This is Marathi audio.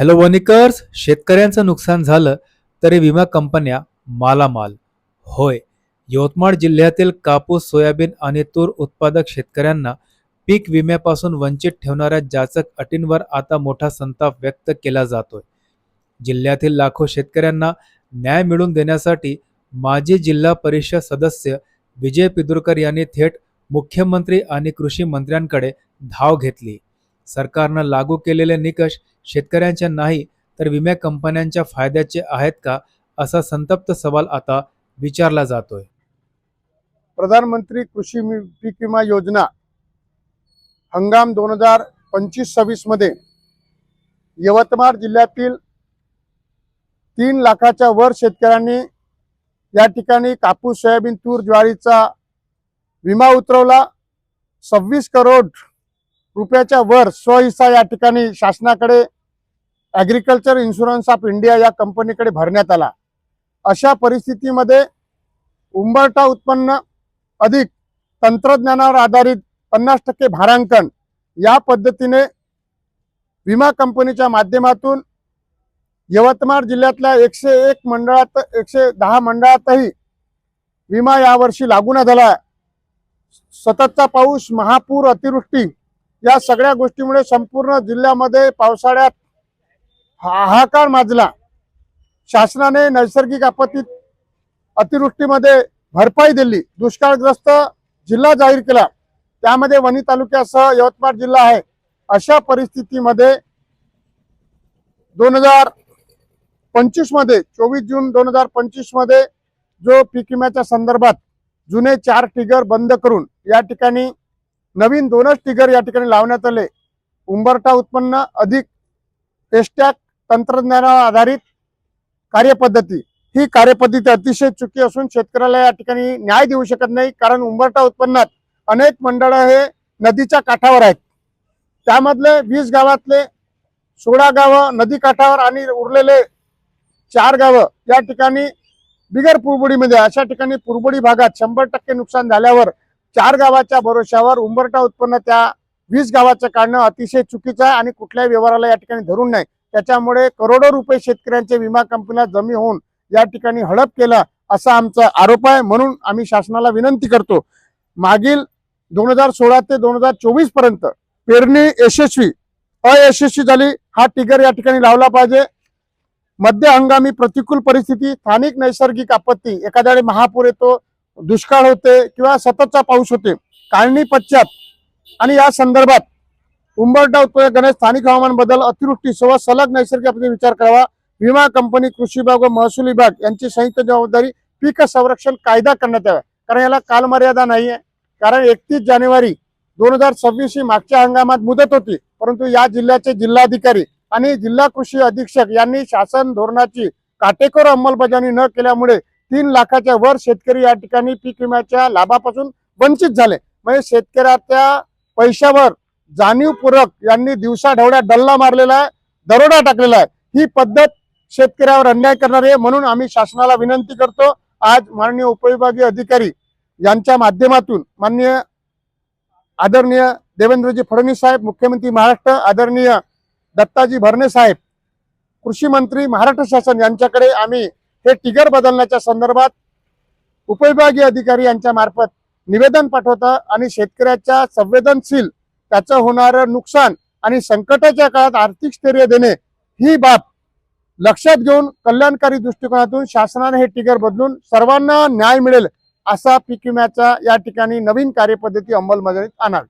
हॅलो वनिकर्स, शेतकऱ्यांचं नुकसान झालं तरी विमा कंपन्या मालामाल. होय, यवतमाळ जिल्ह्यातील कापूस, सोयाबीन आणि तूर उत्पादक शेतकऱ्यांना पीक विम्यापासून वंचित ठेवणाऱ्या जाचक अटींवर आता मोठा संताप व्यक्त केला जातोय. जिल्ह्यातील लाखो शेतकऱ्यांना न्याय मिळवून देण्यासाठी माजी जिल्हा परिषद सदस्य विजय पिदुरकर यांनी थेट मुख्यमंत्री आणि कृषी मंत्र्यांकडे धाव घेतली. सरकारनं लागू केलेले निकष शेतकऱ्यांच्या नाही तर विमा कंपन्यांच्या फायद्याचे आहेत का, असा संतप्त सवाल आता विचारला जातोय. प्रधानमंत्री कृषी पीक विमा योजना हंगाम 2025-26 मध्ये यवतमाळ जिल्ह्यातील 3 लाखाच्या वर शेतकऱ्यांनी या ठिकाणी कापूस, सोयाबीन, तूर, ज्वारीचा विमा उतरवला. 26 करोड रुपयाच्या वर स्वहिस्सा या ठिकाणी शासनाकडे ॲग्रिकल्चर इन्शुरन्स ऑफ इंडिया या कंपनीकडे भरण्यात आला. अशा परिस्थितीमध्ये उंबरठा उत्पन्न अधिक तंत्रज्ञानावर आधारित 50% भारांकन या पद्धतीने विमा कंपनीच्या माध्यमातून यवतमाळ जिल्ह्यातल्या 101 मंडळात 110 मंडळातही विमा यावर्षी लागू न झाला. सततचा पाऊस, महापूर, अतिवृष्टी या सगळ्या गोष्टीमुळे संपूर्ण जिल्ह्यामध्ये पावसाळ्यात हाहाकार माजला. शासनाने नैसर्गिक आपत्तीत अतिवृष्टीमध्ये भरपाई दिली, दुष्काळग्रस्त जिल्हा जाहीर केला, त्यामध्ये वणी तालुक्यासह यवतमाळ जिल्हा आहे. अशा परिस्थितीमध्ये 2025 मध्ये 24 जून 2025 मध्ये जो पीक विम्याच्या संदर्भात जुने 4 ट्रिगर बंद करून या ठिकाणी नवीन 2च ट्रिगर या ठिकाणी लावण्यात आले. उंबरठा उत्पन्न अधिक टेस्टॅक तंत्रज्ञानावर आधारित कार्यपद्धती, ही कार्यपद्धती अतिशय चुकी असून शेतकऱ्याला या ठिकाणी न्याय देऊ शकत नाही. कारण उंबरठा उत्पन्नात अनेक मंडळ हे नदीच्या काठावर आहेत. त्यामधले 20 गावातले 16 गावं नदी काठावर आणि उरलेले 4 गावं या ठिकाणी बिगर पुरबुडीमध्ये. अशा ठिकाणी पुरबुडी भागात 100% नुकसान झाल्यावर 4 गावाच्या भरोश्यावर उंबरठा उत्पन्न त्या 20 गावाचं काढणं अतिशय चुकीचं आहे आणि कुठल्याही व्यवहाराला या ठिकाणी धरून नाही. त्याच्यामुळे करोडो रुपये शेतकऱ्यांचे विमा कंपन्या जमी होऊन या ठिकाणी हडप केला असा आमचा आरोप आहे. म्हणून आम्ही शासनाला विनंती करतो, मागील 2016 ते 2024 पर्यंत पेरणी यशस्वी अयशस्वी झाली, हा ट्रिगर या ठिकाणी लावला पाहिजे. मध्य हंगामी प्रतिकूल परिस्थिती, स्थानिक नैसर्गिक आपत्ती, एखाद्या वेळी महापूर येतो, दुष्काळ होते किंवा सततचा पाऊस होते, काढणी पश्चात आणि या संदर्भात उंबरठा उत्पन्न करणे, स्थानिक हवामान बदल, अतिवृष्टी सह सलग नैसर्गिक आपत्ती विचार करावा. विमा कंपनी, कृषी विभाग व महसूल विभाग यांची संयुक्त जबाबदारी पीक संरक्षण कायदा करण्यात यावा. कारण याला कालमर्यादा नाही आहे. कारण 31 जानेवारी 2026 ही मागच्या हंगामात मुदत होती, परंतु या जिल्ह्याचे जिल्हाधिकारी आणि जिल्हा कृषी अधीक्षक यांनी शासन धोरणाची काटेकोर अंमलबजावणी न केल्यामुळे 3 लाखाच्या वर शेतकरी या ठिकाणी पीक विम्याच्या लाभापासून वंचित झाले. म्हणजे शेतकऱ्याच्या पैशावर जाणीवपूर्वक यांनी दिवसा ढवळ्या डल्ला मारलेला आहे, दरोडा टाकलेला आहे. ही पद्धत शेतकऱ्यावर अन्याय करणारी आहे. म्हणून आम्ही शासनाला विनंती करतो, आज माननीय उपविभागीय अधिकारी यांच्या माध्यमातून माननीय आदरणीय देवेंद्रजी फडणवीस साहेब, मुख्यमंत्री महाराष्ट्र आदरणीय दत्ताजी भरणे साहेब, कृषी मंत्री महाराष्ट्र शासन यांच्याकडे आम्ही हे ट्रिगर बदलण्याच्या संदर्भात उपविभागीय अधिकारी यांच्या मार्फत निवेदन पाठवतं आणि शेतकऱ्याच्या संवेदनशील त्याचं होणारं नुकसान आणि संकटाच्या काळात आर्थिक स्थैर्य देणे ही बाब लक्षात घेऊन कल्याणकारी दृष्टिकोनातून शासनाने हे ट्रिगर बदलून सर्वांना न्याय मिळेल असा पीक विम्याचा या ठिकाणी नवीन कार्यपद्धती अंमलबजावणीत आणावी.